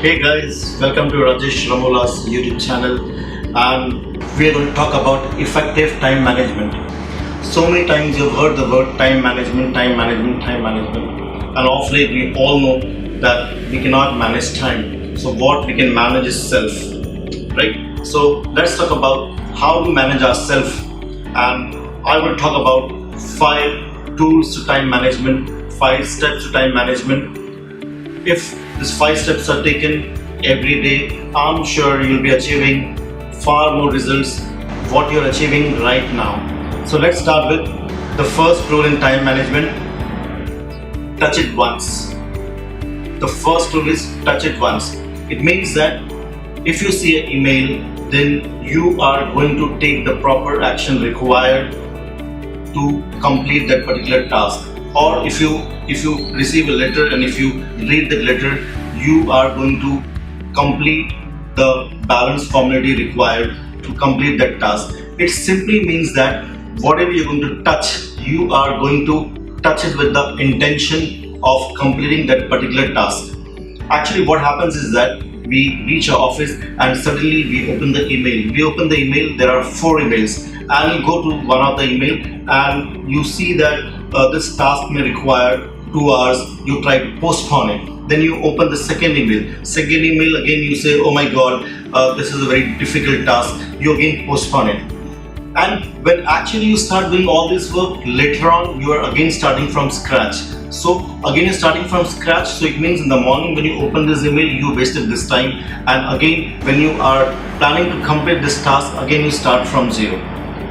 Hey guys, welcome to Rajesh Ramola's YouTube channel, and we are going to talk about effective time management. So many times you've heard the word time management, time management, time management, and of late we all know that we cannot manage time. So what we can manage is self, right? So let's talk about how to manage ourselves, and I will talk about 5 tools to time management, 5 steps to time management. If these 5 steps are taken every day, I'm sure you'll be achieving far more results what you're achieving right now. So let's start with the first rule in time management: touch it once. The first rule is touch it once. It means that if you see an email, then you are going to take the proper action required to complete that particular task. Or if you receive a letter and if you read the letter, you are going to complete the balance formality required to complete that task. It simply means that whatever you're going to touch, you are going to touch it with the intention of completing that particular task. Actually, what happens is that we reach our office and suddenly we open the email. We open the email, there are 4 emails, and you go to one of the email and you see that this task may require 2 hours. You try to postpone it. Then you open the second email. Second email again you say, oh my god, this is a very difficult task. You again postpone it. And when actually you start doing all this work, later on you are again starting from scratch. So again you're starting from scratch. So it means in the morning when you open this email, you wasted this time. And again when you are planning to complete this task, again you start from zero.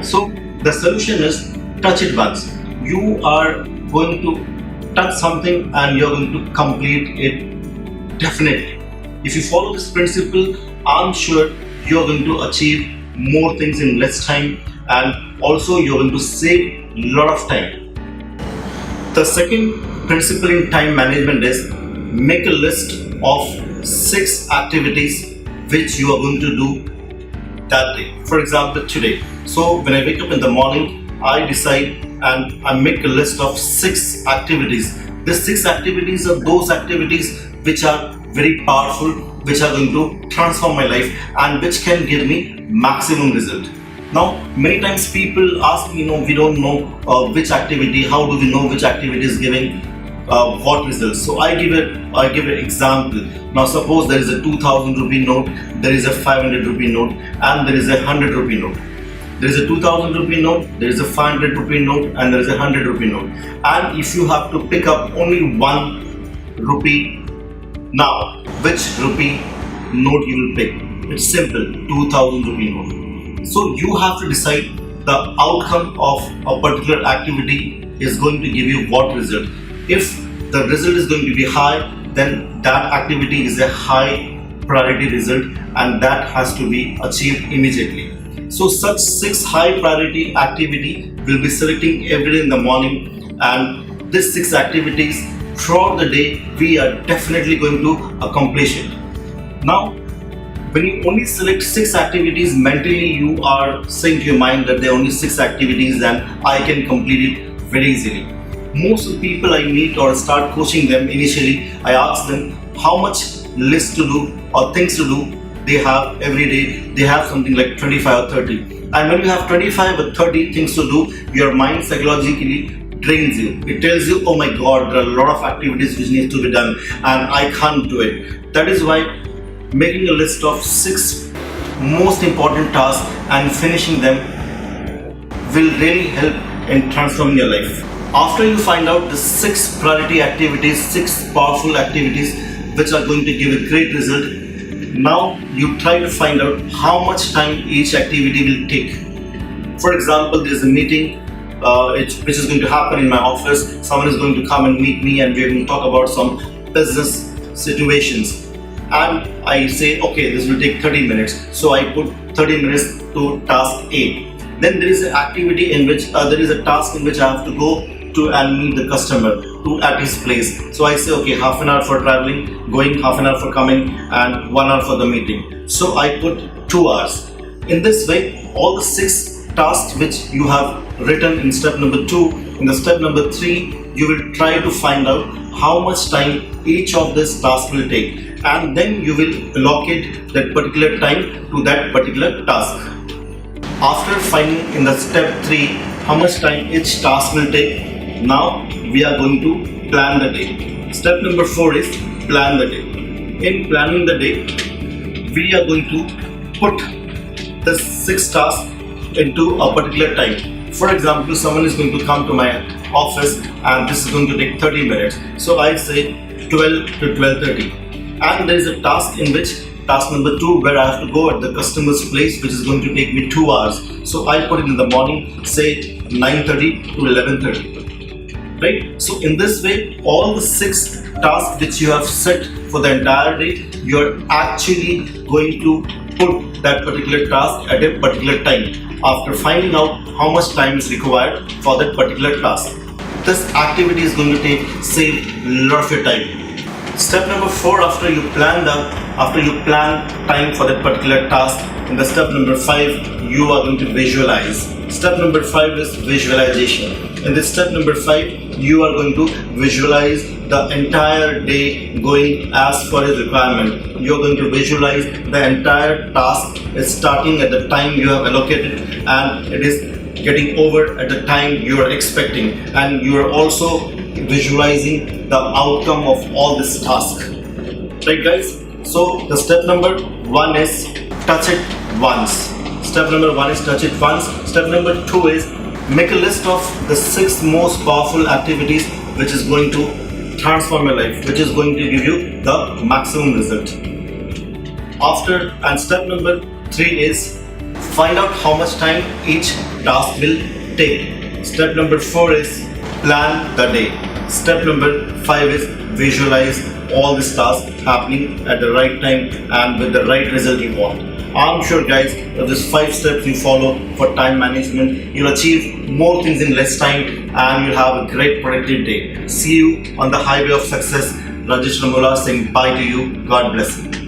So the solution is touch it once. You are going to touch something and you're going to complete it definitely. If you follow this principle, I'm sure you're going to achieve more things in less time, and also you're going to save a lot of time. The second principle in time management is make a list of 6 activities which you are going to do that day. For example, today. So when I wake up in the morning, I decide and I make a list of 6 activities. These 6 activities are those activities which are very powerful, which are going to transform my life and which can give me maximum result. Now, many times people ask me, we don't know which activity, how do we know which activity is giving what results? So I give an example. Now suppose there is a 2000 rupee note, there is a 500 rupee note, and there is a 100 rupee note. There is a 2000 rupee note, there is a 500 rupee note, and there is a 100 rupee note. And if you have to pick up only 1 rupee, now which rupee note you will pick? It's simple, 2000 rupee note. So you have to decide the outcome of a particular activity is going to give you what result. If the result is going to be high, then that activity is a high priority result and that has to be achieved immediately. So such 6 high priority activity will be selecting every day in the morning, and these 6 activities throughout the day we are definitely going to accomplish it. Now, when you only select 6 activities, mentally you are saying to your mind that there are only 6 activities and I can complete it very easily. Most of the people I meet or start coaching them, initially I ask them how much list to do or things to do they have every day. They have something like 25 or 30. And when you have 25 or 30 things to do, your mind psychologically drains you. It tells you, oh my god, there are a lot of activities which need to be done and I can't do it. That is why making a list of 6 most important tasks and finishing them will really help in transforming your life. After you find out the 6 priority activities, 6 powerful activities which are going to give a great result, now you try to find out how much time each activity will take. For example, there is a meeting which is going to happen in my office. Someone is going to come and meet me and we are going to talk about some business situations. And I say, okay, this will take 30 minutes. So I put 30 minutes to task A. Then there is an activity in which there is a task in which I have to go to and meet the customer at his place. So I say, okay, half an hour for traveling, going, half an hour for coming, and 1 hour for the meeting. So I put 2 hours. In this way, all the 6 tasks which you have written in step number 2, in the step number 3, you will try to find out how much time each of this task will take, and then you will allocate that particular time to that particular task. After finding in the step 3 how much time each task will take, now we are going to plan the day. Step number 4 is plan the day. In planning the day, we are going to put the 6 tasks into a particular time. For example, someone is going to come to my office and this is going to take 30 minutes. So I say 12 to 12:30. And there is a task in which task number 2 where I have to go at the customer's place, which is going to take me 2 hours. So I put it in the morning, say 9:30 to 11:30. Right? So in this way, all the 6 tasks which you have set for the entire day, you are actually going to put that particular task at a particular time after finding out how much time is required for that particular task. This activity is going to save a lot of your time. Step number 4, after you plan time for that particular task, in the step number 5, you are going to visualize. Step number 5 is visualization. In this step number 5, you are going to visualize the entire day going as per its requirement. You are going to visualize the entire task is starting at the time you have allocated and it is getting over at the time you are expecting, and you are also visualizing the outcome of all this task. Right, guys? So the step number 1 is touch it once. Step number 1 is touch it once. Step number 2 is make a list of the 6 most powerful activities which is going to transform your life, which is going to give you the maximum result. And step number 3 is find out how much time each task will take. Step number 4 is plan the day. Step number 5 is visualize all these tasks happening at the right time and with the right result you want. I'm sure, guys, if these 5 steps you follow for time management, you'll achieve more things in less time and you'll have a great productive day. See you on the highway of success. Rajesh Ramula saying bye to you. God bless you.